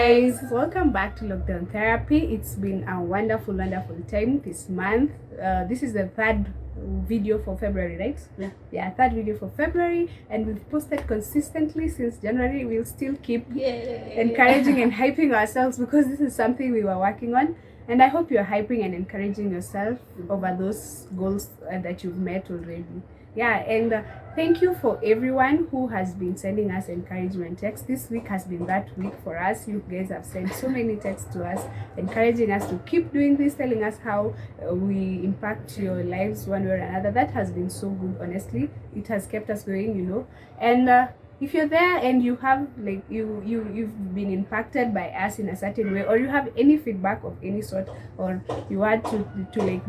guys, welcome back to Lockdown Therapy. It's been a wonderful time this month. This is the third video for February, right? Yeah, third video for February, and we've posted consistently since January. We'll still keep encouraging and hyping ourselves because this is something we were working on, and I hope you're hyping and encouraging yourself over those goals that you've met already. And thank you for everyone who has been sending us encouragement texts. This week has been that week for us. You guys have sent so many texts to us, encouraging us to keep doing this, telling us how we impact your lives one way or another. That has been so good, honestly. It has kept us going, and if you're there and you have you've been impacted by us in a certain way, or you have any feedback of any sort, or you want to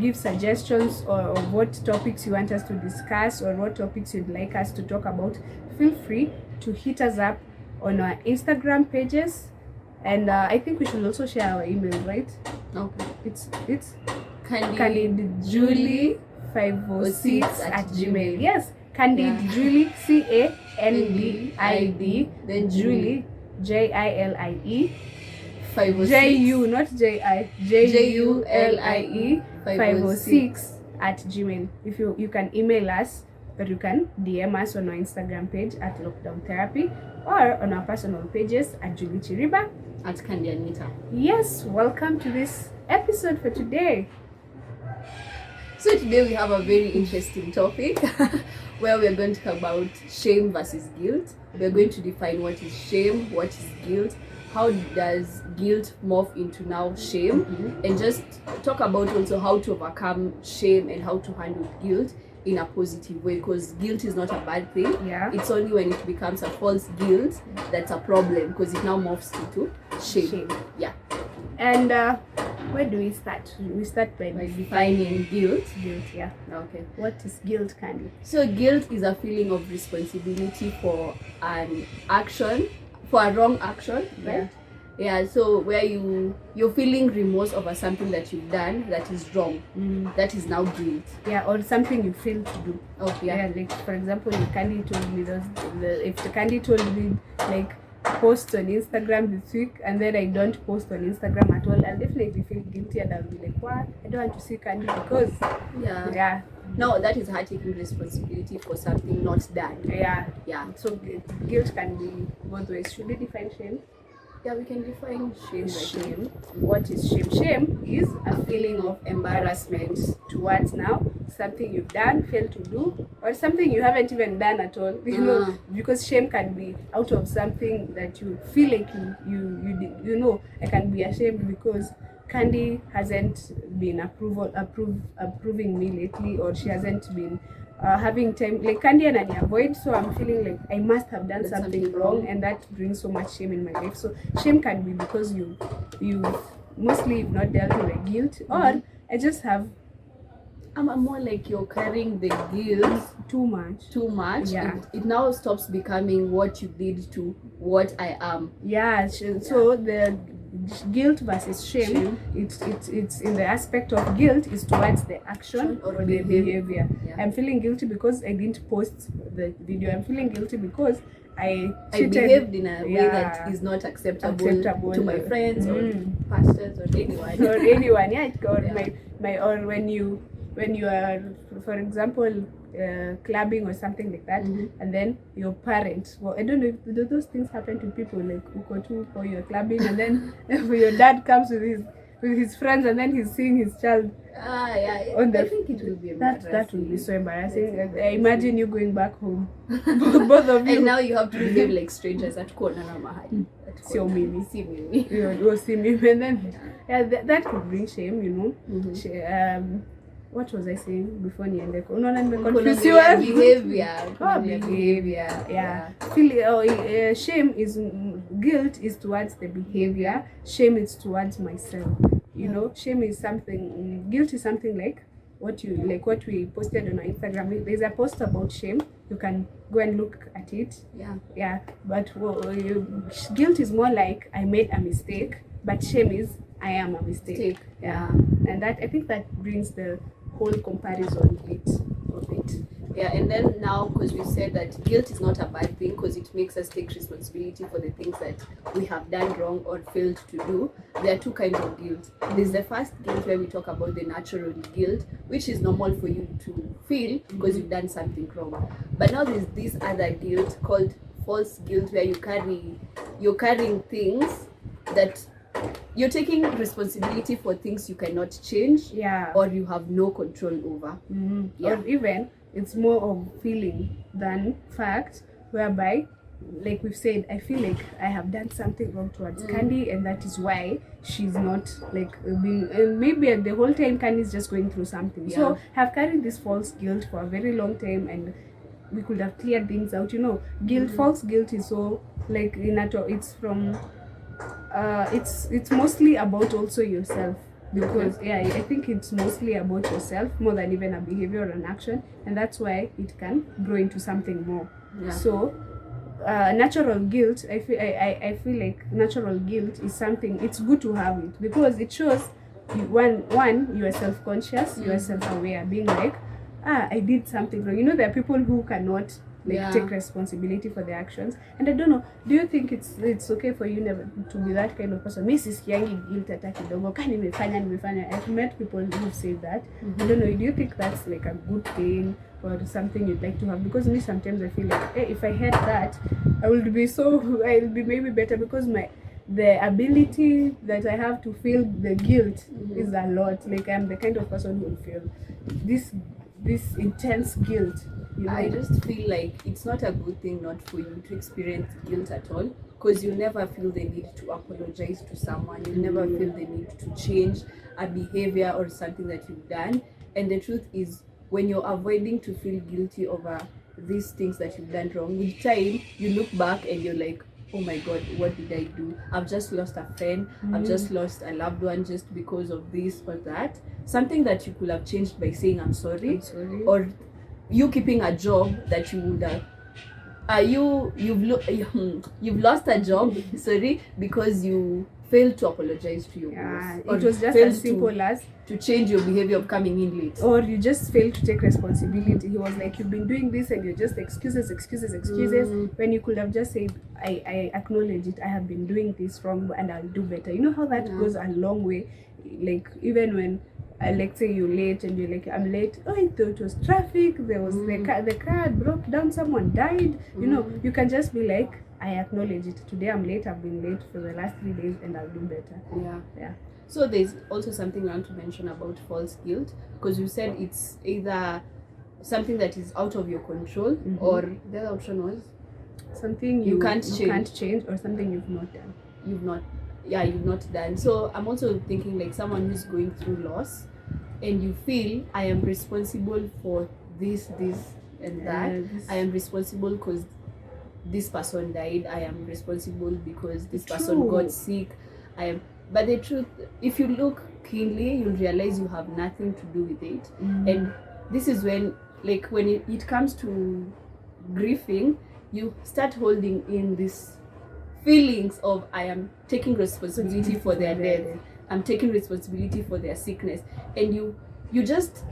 give suggestions or what topics you want us to discuss or what topics you'd like us to talk about, feel free to hit us up on our Instagram pages, and I think we should also share our email, right? Okay. It's candidejulie506@gmail. Yes, Candid Julie, CANDID, then Julie, JILIE, 506, not JI, JULIE 506@gmail. If you can email us, or you can DM us on our Instagram page at Lockdown Therapy, or on our personal pages at Julie Chiriba, at Candy Anita. Yes, welcome to this episode for today. So today we have a very interesting topic where we are going to talk about shame versus guilt. We are going to define what is shame, what is guilt, how does guilt morph into now shame, and just talk about also how to overcome shame and how to handle guilt in a positive way, because guilt is not a bad thing. It's only when it becomes a false guilt that's a problem, because it now morphs into shame. And where do we start? We start by defining guilt. Okay. What is guilt, Candy? So guilt is a feeling of responsibility for an action, for a wrong action, right? So where you're feeling remorse over something that you've done that is wrong. That is now guilt. Or something you failed to do. Like for example, Candy told me if the Candy told me post on Instagram this week, and then I don't post on Instagram at all, I'll definitely feel guilty, and I'll be like, what? I don't want to see Candy because no, that is her taking responsibility for something not done. So guilt can be both ways. Should we define shame? We can define shame. What is shame? Shame is a feeling of embarrassment towards now something you've done, failed to do, or something you haven't even done at all. Because shame can be out of something that you feel like you did. I can be ashamed because Candy hasn't been approving me lately, or she hasn't been having time, like Candy and I avoid, so I'm feeling like I must have done something wrong, and that brings so much shame in my life. So shame can be because you mostly not dealt with the guilt, or I just have I'm more like you're carrying the guilt too much. It now stops becoming what you did to what I am. So the guilt versus shame, it's in the aspect of guilt is towards the action or the behavior. I'm feeling guilty because I didn't post the video. I'm feeling guilty because I behaved in a way that is not acceptable to my friends or pastors or anyone. Or when you are, for example, clubbing or something like that, and then your parents, I don't know if those things happen to people, like uko or you're clubbing, and then your dad comes with his friends, and then he's seeing his child on the, I think it will be embarrassing. That will be so embarrassing. I imagine you going back home, both of you, and now you have to behave like strangers at corner na mahali. See me, you see me, and then that could bring shame, What was I saying before niende? Behavior. Shame is guilt is towards the behavior. Shame is towards myself. Shame is something. Guilt is something like what we posted on our Instagram. There's a post about shame. You can go and look at it. But guilt is more like I made a mistake, but shame is I am a mistake. And that, I think that brings the whole comparison of it. Yeah, and then now, because we said that guilt is not a bad thing because it makes us take responsibility for the things that we have done wrong or failed to do. There are two kinds of guilt. There's the first guilt where we talk about the natural guilt, which is normal for you to feel because you've done something wrong. But now there's this other guilt called false guilt, where you're carrying things that you're taking responsibility for things you cannot change, Yeah. or you have no control over. Yeah. Or even it's more of feeling than fact, whereby, like we've said, I feel like I have done something wrong towards Candy, and that is why she's not like being. Maybe the whole time Candy is just going through something. Yeah. So have carried this false guilt for a very long time, and we could have cleared things out. Guilt, false guilt is so like it's from. It's mostly about also yourself, because I think it's mostly about yourself more than even a behavior or an action, and that's why it can grow into something more. Yeah. So natural guilt, I feel like natural guilt is something, it's good to have it, because it shows one you are self-conscious, you are self-aware, being like, I did something wrong. There are people who cannot take responsibility for their actions, and I don't know, do you think it's okay for you never to be that kind of person? Mrs. Kiangi guilt attack kidogo kani nimefanya. I've met people who say that. I don't know, do you think that's like a good thing or something you'd like to have? Because me, sometimes I feel like, if I had that, I'll be maybe better, because the ability that I have to feel the guilt is a lot. Like, I'm the kind of person who will feel this intense guilt. I just feel like it's not a good thing not for you to experience guilt at all, because you'll never feel the need to apologize to someone. You'll never feel the need to change a behavior or something that you've done. And the truth is, when you're avoiding to feel guilty over these things that you've done wrong, with time you look back and you're like, oh my God, what did I do? I've just lost a friend. I've just lost a loved one just because of this or that. Something that you could have changed by saying I'm sorry. Or you keeping a job that you would have you've lost a job because you failed to apologize to your boss, or it was just as simple as to change your behavior of coming in late, or you just failed to take responsibility. He was like, you've been doing this and you're just excuses when you could have just said, I acknowledge it, I have been doing this wrong and I'll do better. You know how that goes a long way. Like, even when let's say you're late and you're like, I'm late, it was traffic, there was the car broke down, someone died, you can just be like, I acknowledge it, today I'm late, I've been late for the last 3 days and I'll do better. Yeah. So there's also something we want to mention about false guilt, because you said it's either something that is out of your control, or the other option was something you can't change, or something you've not done. You've not done. So I'm also thinking, like, someone who's going through loss and you feel, I am responsible for this and that. I am responsible because this person died. I am responsible because this person got sick. But the truth, if you look keenly, you'll realize you have nothing to do with it. And this is when, like, when it comes to grieving, you start holding in this feelings of, I am taking responsibility for their death, I'm taking responsibility for their sickness, and you just,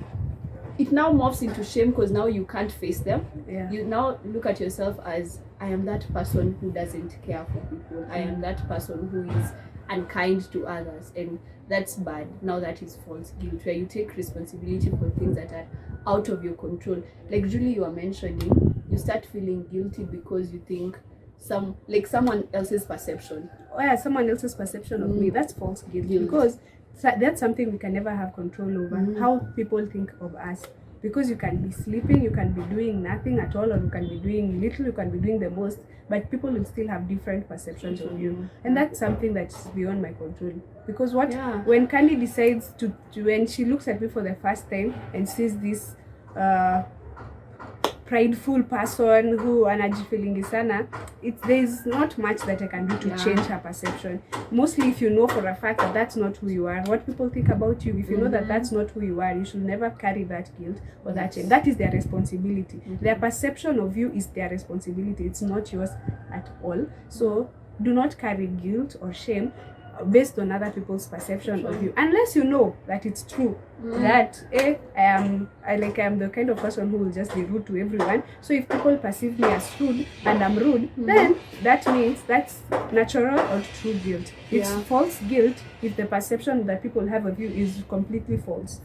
it now morphs into shame, because now you can't face them. You now look at yourself as, I am that person who doesn't care for people, I am that person who is unkind to others, and that's bad. Now that is false guilt, where you take responsibility for things that are out of your control. Like Julie, you were mentioning, you start feeling guilty because you think someone else's perception. Someone else's perception of me, that's false guilt. Because that's something we can never have control over, how people think of us. Because you can be sleeping, you can be doing nothing at all, or you can be doing little, you can be doing the most, but people will still have different perceptions of you, and that's something that's beyond my control. Because when Candy decides to when she looks at me for the first time and sees this prideful person who anajifilingi sana, there's not much that I can do to change her perception. Mostly, if you know for a fact that that's not who you are, what people think about you, if you know that that's not who you are, you should never carry that guilt or that shame. That is their responsibility. Their perception of you is their responsibility. It's not yours at all. So do not carry guilt or shame. based on other people's perception of you, unless you know that it's true that I am the kind of person who will just be rude to everyone. So if people perceive me as rude and I'm rude, then that means that's natural or true guilt. It's false guilt if the perception that people have of you is completely false.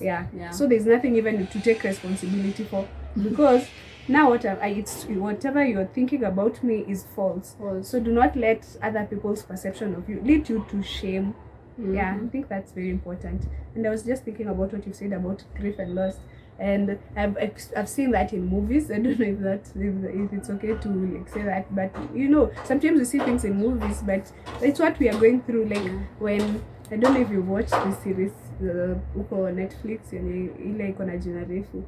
Yeah. So there's nothing even to take responsibility for, because now whatever you're thinking about me is false. So do not let other people's perception of you lead you to shame. Yeah, I think that's very important. And I was just thinking about what you said about grief and loss, and I've seen that in movies. I don't know if it's okay to like say that, but you know, sometimes we see things in movies, but it's what we are going through. Like when, I don't know if you watched this series uko Netflix ile iko na jina refu,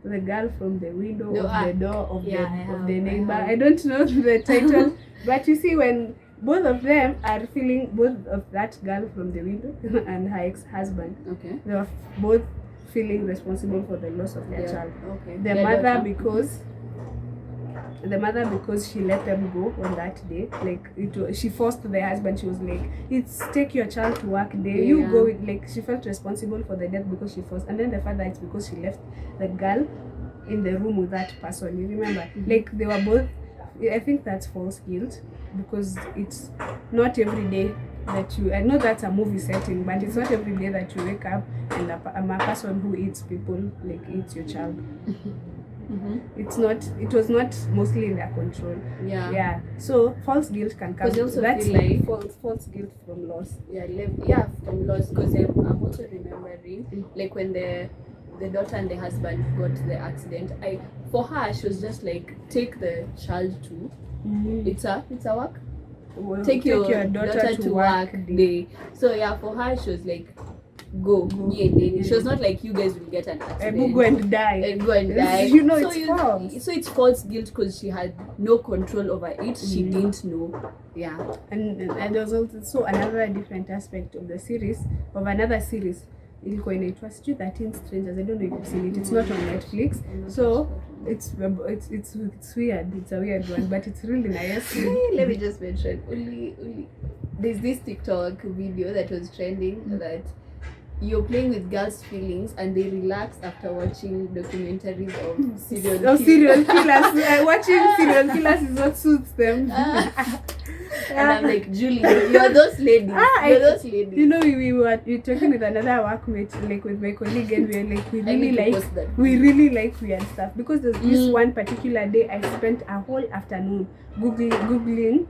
the girl from the window of the door of the neighbor. I don't know the title, but you see when both of them are feeling, both of that girl from the window and her ex-husband, they are both feeling responsible for the loss of their child. The mother because she let them go on that day, like she forced the husband. She was like, it's take your child to work day, you go with, like she felt responsible for the death because she forced. And then the father, it's because she left the girl in the room with that person, you remember? Like they were both, I think that's false guilt, because it's not every day that you, I know that's a movie setting, but it's not every day that you wake up and a person who eats people like eats your child. It was not mostly in their control. So false guilt can come. Also that's like false guilt from loss. From loss, because I'm also remembering like when the daughter and the husband got the accident, for her she was just like, take the child to it's a work, take your daughter to work day. So for her she was like, go. She was not like, you guys will get an accident, go and die. You know, so it's false. So it's false guilt because she had no control over it. She didn't know. And there was also another different aspect of the series, of another series. Ilikuwa inaitwa 13 Strangers. I don't know if you've seen it. It's not on Netflix. So it's weird. It's a weird one, but it's really nice. Let me just mention, there's this TikTok video that was trending that you're playing with girls' feelings and they relax after watching documentaries of serial killers. Watching serial killers is what suits them. And I'm like, Julie, you're those ladies. You're those ladies. You know, we were talking with another workmate, like with my colleague, and we were like, we really like weird stuff, because there's this one particular day I spent a whole afternoon googling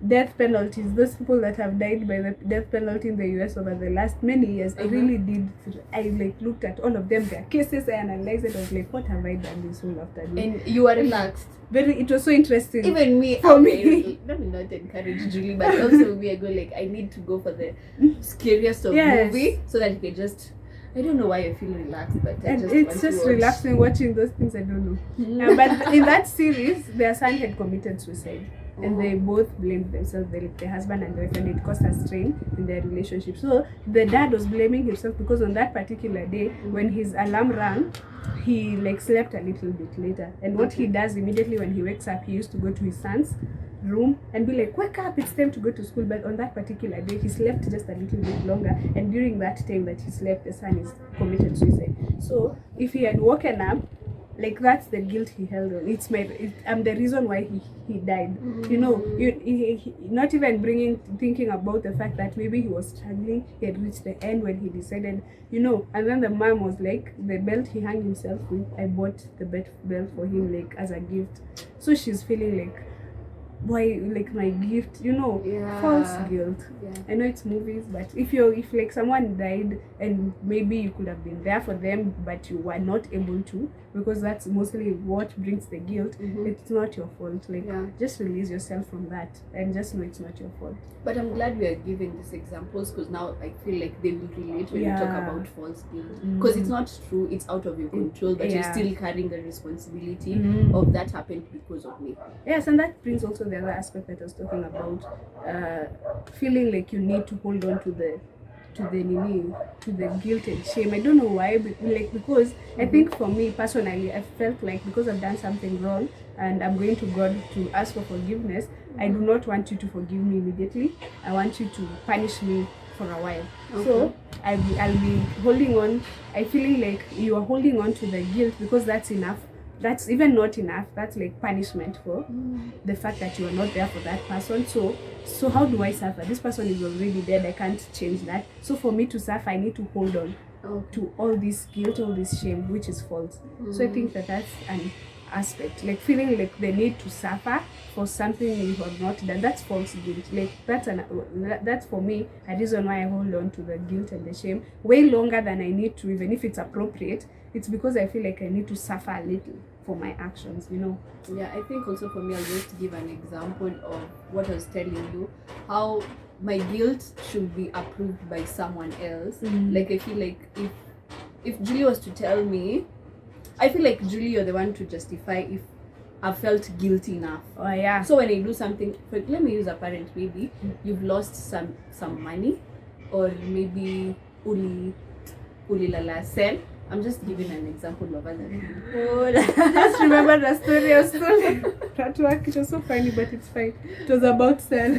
death penalties, those people that have died by the death penalty in the US over the last many years. I really did. I like looked at all of them, their cases, I analyzed it. I was like, what have I done this whole afternoon? And you were relaxed. It was so interesting. Even me, for me. Let me not encourage Julie, but also me, I go like, I need to go for the scariest of movie so that you can just, I don't know why I feel relaxed, but it's just relaxing watching those things. I don't know. But in that series, their son had committed suicide. And they both blamed themselves, the husband and the wife, and it caused a strain in their relationship. So the dad was blaming himself because on that particular day, when his alarm rang, he like slept a little bit later. And what he does immediately when he wakes up, he used to go to his son's room and be like, wake up, it's time to go to school. But on that particular day, he slept just a little bit longer, and during that time that he slept, the son is committed suicide. So if he had woken up, like that's the guilt he held on. I'm the reason why he died. You know, he not even thinking about the fact that maybe he was struggling. He had reached the end when he decided, you know. And then the mom was like, the belt he hung himself with, I bought the belt for him like as a gift. So she's feeling like, why, like my gift, you know, false guilt. I know it's movies, but if like someone died and maybe you could have been there for them, but you were not able to, because that's mostly what brings the guilt. It's not your fault. Like just release yourself from that and just know it's not your fault. But I'm glad we are giving these examples, because now I feel like they will relate when you talk about false guilt, because it's not true, it's out of your control, but you're still carrying the responsibility of that happened because of me. Yes, and that brings also the other aspect that I was talking about, feeling like you need to hold on to the guilt and shame. I don't know why, but like, because I think for me personally, I felt like because I've done something wrong and I'm going to God to ask for forgiveness, I do not want you to forgive me immediately. I want you to punish me for a while. Okay. So I'll be holding on. I feeling like you are holding on to the guilt because that's enough. That's even not enough. That's like punishment for the fact that you are not there for that person. So how do I suffer? This person is already dead. I can't change that. So for me to suffer, I need to hold on to all this guilt, all this shame, which is false. So I think that that's an aspect, like feeling like the need to suffer for something you have not done. That's false guilt. Like that's for me a reason why I hold on to the guilt and the shame way longer than I need to, even if it's appropriate. It's because I feel like I need to suffer a little for my actions, you know. Yeah, I think also for me, I'll just give an example of what I was telling you, how my guilt should be approved by someone else. Like, I feel like if Julie was to tell me, I feel like, Julie, you're the one to justify if I felt guilty enough. Oh yeah. So when I do something, let me use a parent, maybe you've lost some money, or maybe uli lala sell. I'm just giving an example of other people. Just remember the story of school. That work, it was so funny, but it's fine. It was about sell.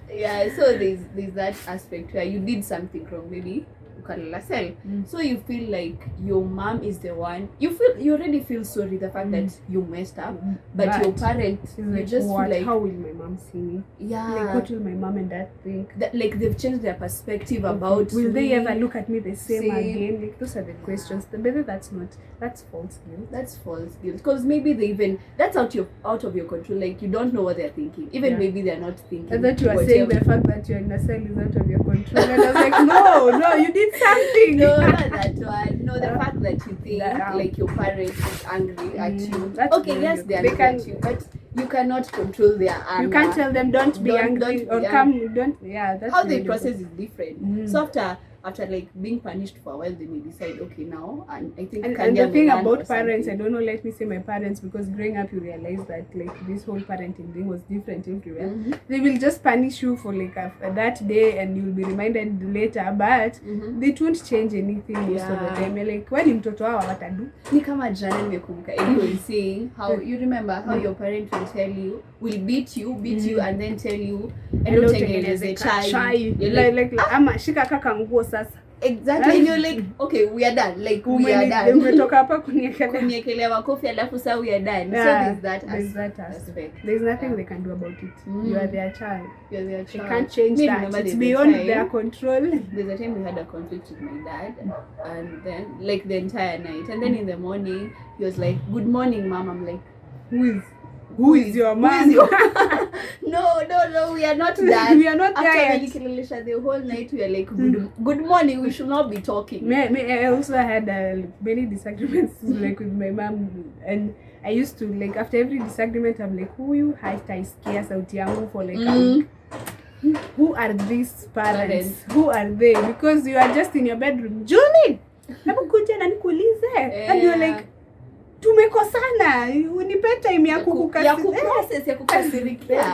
Yeah, so there's that aspect where you did something wrong, maybe ukalala sell. So you feel like your mom is the one. You already feel sorry the fact that you messed up, but your parent, you like, just what? feel like, how will my mom see me? yeah, Like, what will my mom and dad think? that, like, they've changed their perspective about will they me. ever look at me the same again? Like, those are the questions. Maybe that's false guilt. That's false guilt, because maybe that's out of your control. Like, you don't know what they're thinking. Even maybe they're not thinking. I thought you were saying the fact that you're in a cell is out of your control. And I was like, no, you did something. No, not that one. No, the fact that you think like your parent is angry at you. Okay, yes, they are angry at you, but you cannot control their anger. You can't tell them don't be angry or come. Don't. Yeah, that's how they process is different. So after like being punished for a while, they may decide, okay, now, and I think. And the thing about parents, I don't know, let me say my parents, because growing up you realize that like this whole parenting thing was different everywhere. They will just punish you for like that day, and you'll be reminded later, but they won't change anything most of the time. You're like, when mtoto wao watadu? Ni kama jana nimekumbuka was saying how you remember how your parent will tell you, will beat you and then tell you endo tengeneze chai. Like ama shika kaka nguo sasa. Exactly. And you're like, okay, we are done. Like, we are done. Umetoka hapa kuniekelea makofi alafu sasa we are done. Yeah, so there's that aspect. There's nothing they can do about it. You are their child. You're their child. They can't change that. It's beyond their control. There's a time we had a conflict with my dad, and then like the entire night, and then in the morning he was like, "Good morning, mom." I'm like, Who is your mom? No, we are not that. We are not after there yet. The whole night we are like, good morning, we should not be talking. I also had many disagreements like with my mom, and I used to like after every disagreement I'm like, huyu haitaisikia sauti yangu for like who are these parents? Who are they? Because you are just in your bedroom. Julie, hebu kuja na nikuulize. And you're like, tumekosana, unipe time ya kukasirikia.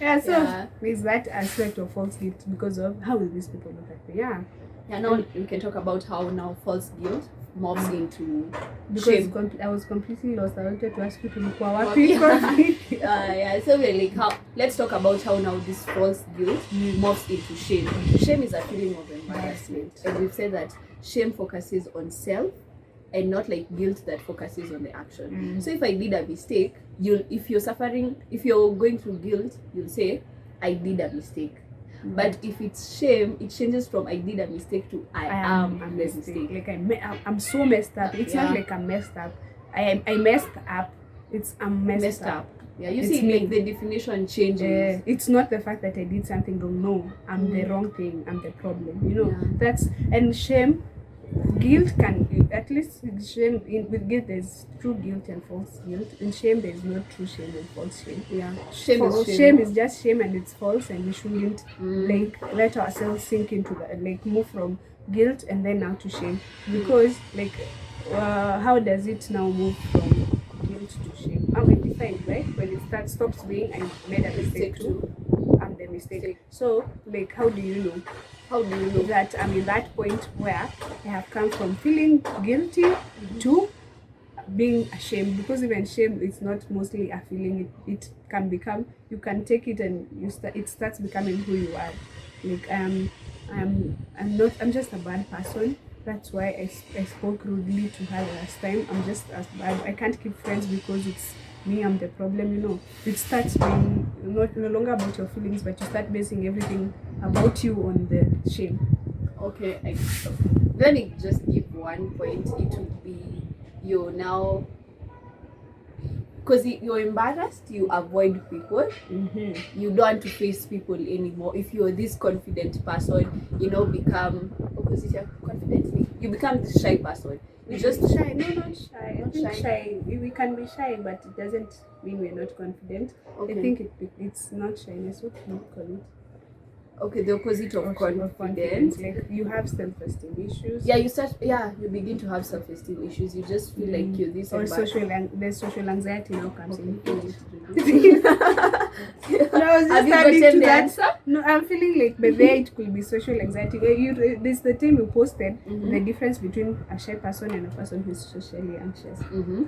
Yeah, so there's that aspect of false guilt because of how will these people look at me. Yeah, now we can talk about how now false guilt morphs into because shame. I was completely lost. I wanted to ask you to look what people. So we're like, let's talk about how now this false guilt morphs into shame. Shame is a feeling of embarrassment, and we've said that shame focuses on self and not like guilt that focuses on the action. So if I did a mistake, if you're going through guilt, you'll say, I did a mistake. But if it's shame, it changes from I did a mistake to I am a mistake. Like I'm so messed up. It's not like I'm messed up. I messed up. It's I'm messed up. Yeah, you see, like the definition changes. It's not the fact that I did something wrong. No, I'm the wrong thing. I'm the problem. You know, and shame. Guilt can, at least shame, with guilt there's true guilt and false guilt. In shame there's not true shame and false shame. Yeah, shame is just shame and it's false, and we shouldn't like let ourselves sink into that, like move from guilt and then now to shame, because like how does it now move from guilt to shame? How we define, right? When it stops being I made a mistake too, I'm the mistake. So like how do you know? How do you know? that I'm in that point where I have come from feeling guilty to being ashamed, because even shame is not mostly a feeling. It can become, you can take it and it starts becoming who you are. Like I'm just a bad person. That's why I spoke rudely to her last time. I'm just as bad. I can't keep friends because it's me, I'm the problem, It starts being no longer about your feelings, but you start basing everything about you on the shame. Okay, let me just give one point. It would be you're now, because you're embarrassed, you avoid people. You don't want to face people anymore. If you're this confident person, become opposite confidently. You become this shy person. You just shy. No, not shy. I think shy. We can be shy, but it doesn't mean we're not confident. Okay. I think it's not shyness. What do you call it? Okay, the opposite of confidence. Like you have self-esteem issues. You begin to have self-esteem issues. You just feel like you're this. Or there's social anxiety now comes in. No, I was just adding to that. Answer? No, I'm feeling like, but there it could be social anxiety. This the time you posted the difference between a shy person and a person who's socially anxious.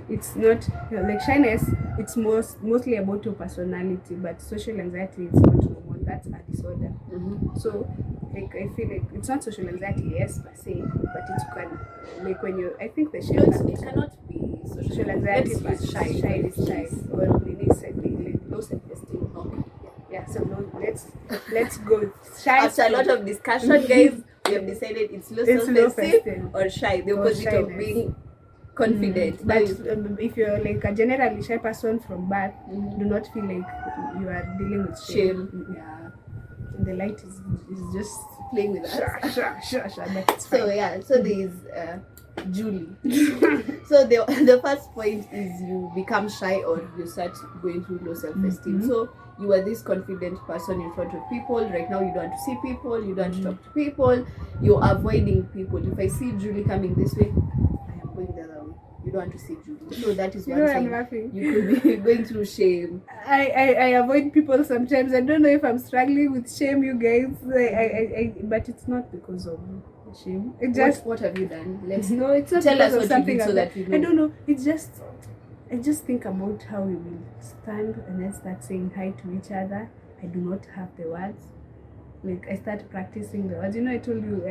It's not like shyness. It's mostly about your personality, but social anxiety is not normal. That's a disorder. So, like, I feel like it's not social anxiety, yes, per se, but it can, like, when you, I think the shame it cannot be social anxiety, but shy or low self-esteem. Okay. Yeah, so let's go with shy. After a lot of discussion, guys, we have decided it's low self-esteem or shy, the opposite of being confident. But if you're like a generally shy person from birth, do not feel like you are dealing with shame. Yeah. And the light is just playing with us. Sure, but it's fine. So yeah, so there is Julie. So the first point is you become shy or you start going through low self-esteem. So you are this confident person in front of people. Right now you don't want to see people, you don't want to talk to people, you're avoiding people. If I see Julie coming this way, I am going the other way. You don't want to see Julie. So that is one thing. I'm laughing. You could be going through shame. I avoid people sometimes. I don't know if I'm struggling with shame, you guys. But it's not because of shame. It just what have you done? No, it's not tell us what something so that we know. I don't know. It's just I just think about how we will stand and then start saying hi to each other. I do not have the words. Like I start practicing the words. I told you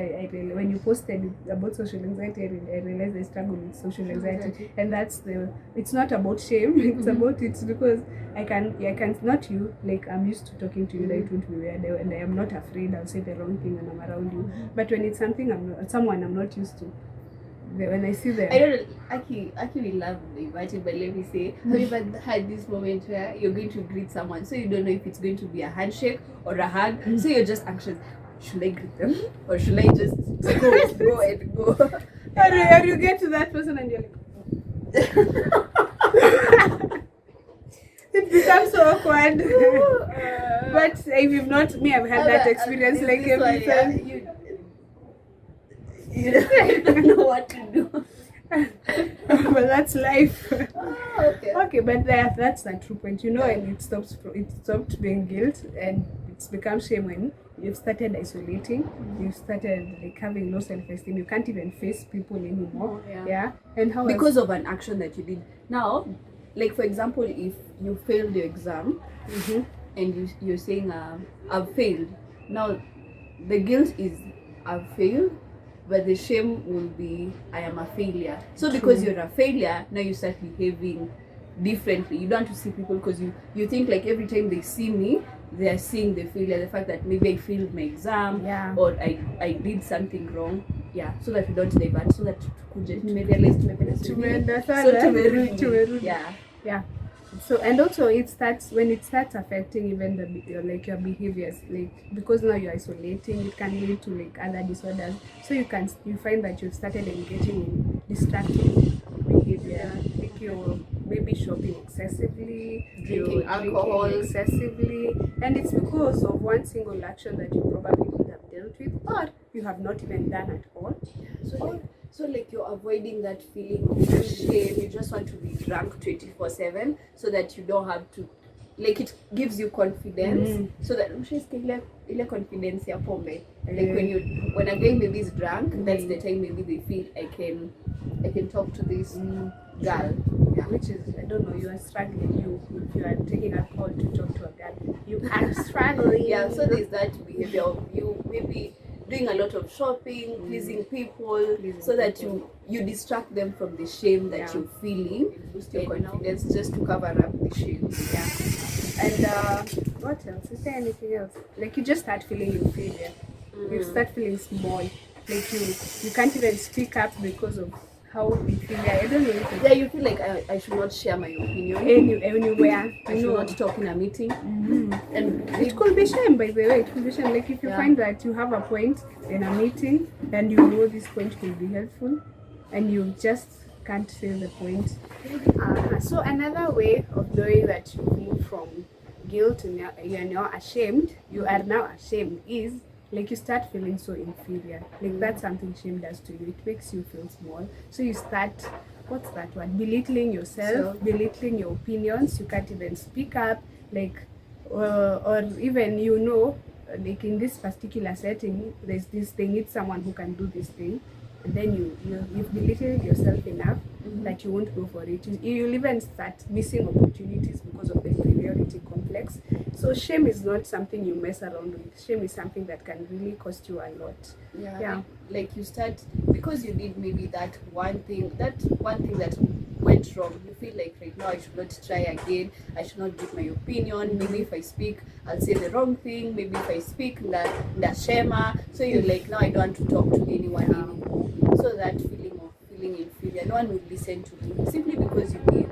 when you posted about social anxiety, I realized I struggle with social anxiety, and it's not about shame. It's about it's because I can not you. Like I'm used to talking to you, that it won't be weird, and I am not afraid. I'll say the wrong thing when I'm around you. But when it's someone I'm not used to, when I see them, I don't actually love the inviting, but let me say, have you ever had this moment where you're going to greet someone, so you don't know if it's going to be a handshake or a hug, so you're just anxious. Should I greet them or should I just go and go? Or you get to that person and you're like, it becomes so awkward. But if you've not, I've had that experience. Like every time. You don't know what to do. Well, that's life. Okay, but that's the true point. And it stopped being guilt and it's become shame when you've started isolating. You've started like having low self-esteem. You can't even face people anymore. And how because of an action that you did. Now, like for example, if you failed your exam and you're saying I've failed. Now the guilt is I've failed, but the shame will be I am a failure. So because you're a failure, now you start behaving differently. You don't want to see people because you think like every time they see me, they are seeing the failure, the fact that maybe I failed my exam or I did something wrong. So that we don't divert, so that So and also when it starts affecting even your behaviors, like because now you're isolating, it can lead to like other disorders. So you find that you've started engaging in destructive behavior, like you're maybe shopping excessively, drinking alcohol excessively, and it's because of one single action that you probably could have dealt with, or you have not even done at all. So like you're avoiding that feeling of shame. You just want to be drunk 24/7 so that you don't have to like it gives you confidence, so that ile confidence ya pombe, like when a guy maybe is drunk, that's the time maybe they feel I can talk to this girl. Yeah, which is, I don't know, you are struggling. If you are taking alcohol to talk to a girl, you are struggling. Yeah, so there's that behavior of you maybe doing a lot of shopping, pleasing people, so that you distract them from the shame that you're feeling, boost your confidence, just to cover up the shame. Yeah. And what else? Is there anything else? Like, you just start feeling inferior. You start feeling small. Like you can't even speak up because of how inferior. I don't know if Yeah, you feel like I should not share my opinion anywhere. I should not talk in a meeting. And it could be shame, by the way. It could be shame. Like, if you find that you have a point in a meeting and you know this point will be helpful, and you just can't say the point. So another way of knowing that you move from guilt and you're now ashamed, you are now ashamed, is like you start feeling so inferior. Like, that's something shame does to you. It makes you feel small. So you start, what's that word? Belittling yourself, belittling your opinions. You can't even speak up. Like, or even, like in this particular setting, there's this, they need someone who can do this thing. And then you've belittled yourself enough that you won't go for it. You'll even start missing opportunities because of the inferiority complex. So shame is not something you mess around with. Shame is something that can really cost you a lot. Yeah. Like you start, because you did maybe that one thing that went wrong. You feel like right now I should not try again. I should not give my opinion. Maybe if I speak, I'll say the wrong thing. Maybe if I speak, ndashema. So you're like, now I don't want to talk to anyone anymore. So that feeling of feeling inferior, no one will listen to you simply because you did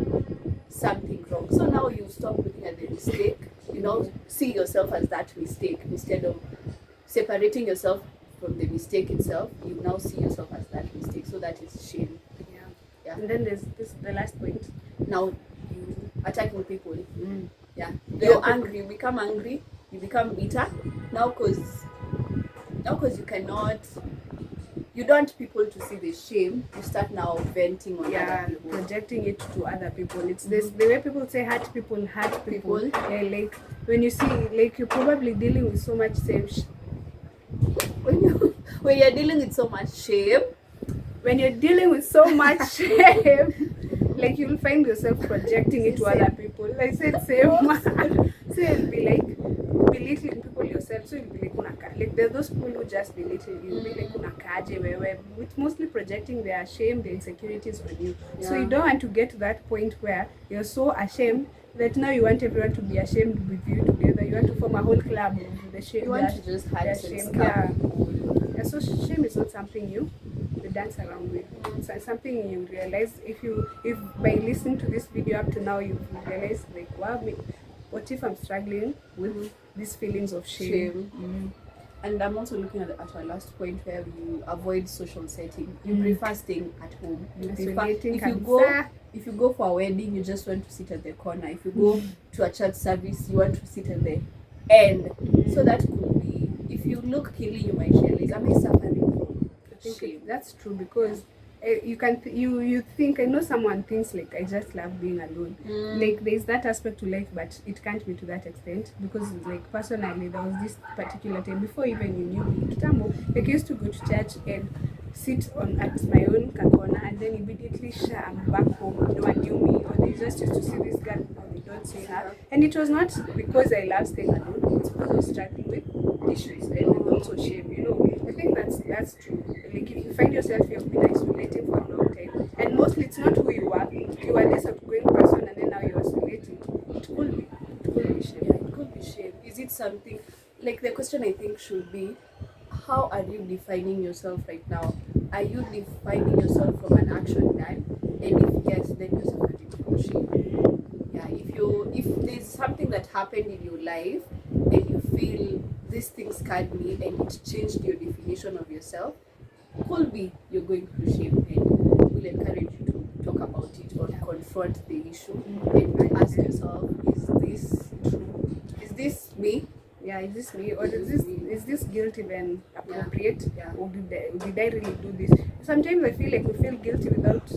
something wrong. So now you stop looking at the mistake. See yourself as that mistake instead of separating yourself from the mistake itself. You now see yourself as that mistake. So that is shame. Yeah. And then there's the last point. Now you attacking people. Yeah. You're angry. You become angry. You become bitter. Now because you don't want people to see the shame. You start now venting on other people, projecting it to other people. It's this, the way people say hurt people. Yeah, like when you see, like, you're probably dealing with so much shame. When you're dealing with so much shame, like, you'll find yourself projecting it to other people. Like, say same. So you'll be like belittling people yourself. So you'll be like there's those people who just belittle you. You'll be like unakaje wewe, with mostly projecting their shame, their insecurities on you. So you don't want to get to that point where you're so ashamed that now you want everyone to be ashamed with you together. You want to form a whole club of the shame. You want to just hide shame. Yeah. So shame is not something you dance around with. It's something you realize if by listening to this video up to now you realize, like, wow, what if I'm struggling with these feelings of shame? And I'm also looking at our last point where you avoid social setting. You prefer staying at home. You prefer, if you go for a wedding, you just want to sit at the corner. If you go to a church service, you want to sit at the end. So that could be, if you look keenly, you might realize, am I suffering from shame? That's true, because you think, I know someone thinks like, I just love being alone. Like, there's that aspect to life, but it can't be to that extent, because like personally there was this particular time before even you knew me, kitambo, like, I used to go to church and sit at my own corner, and then immediately I'm back home. No one knew me, or they just used to see this girl, or they don't see her. And it was not because I love staying alone, it's because I was struggling with issues and also shame. I think that's true. Like, if you find yourself, you've been isolating for a long time, and mostly it's not who you are this outgoing person, and then now you're isolating. It could be shame. Yeah, it could be shame. Is it something, like, the question I think should be, how are you defining yourself right now? Are you defining yourself from an action done? And if yes, then you're suffering from shame. Yeah, if there's something that happened in your life and you feel this thing scarred me and it changed your definition of yourself, could be you're going through shame, and we'll encourage you to talk about it or confront the issue and ask yourself, is this true? Is this me? Yeah, is this me, or is this guilt even appropriate? Or did I really do this? Sometimes I feel like we feel guilty without,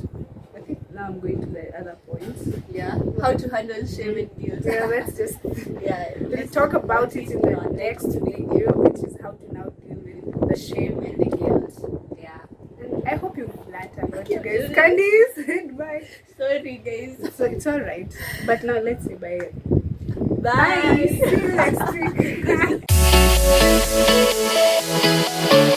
I think now I'm going to the other points. Yeah. How to handle shame and guilt. Yeah, let's just Let's talk about it in the next video, which is how to now deal with the shame and the guilt. Yeah. And I hope you've learned a lot, you guys. Candice, bye. Sorry, guys. So it's all right. But now let's say bye. Bye. See you next week.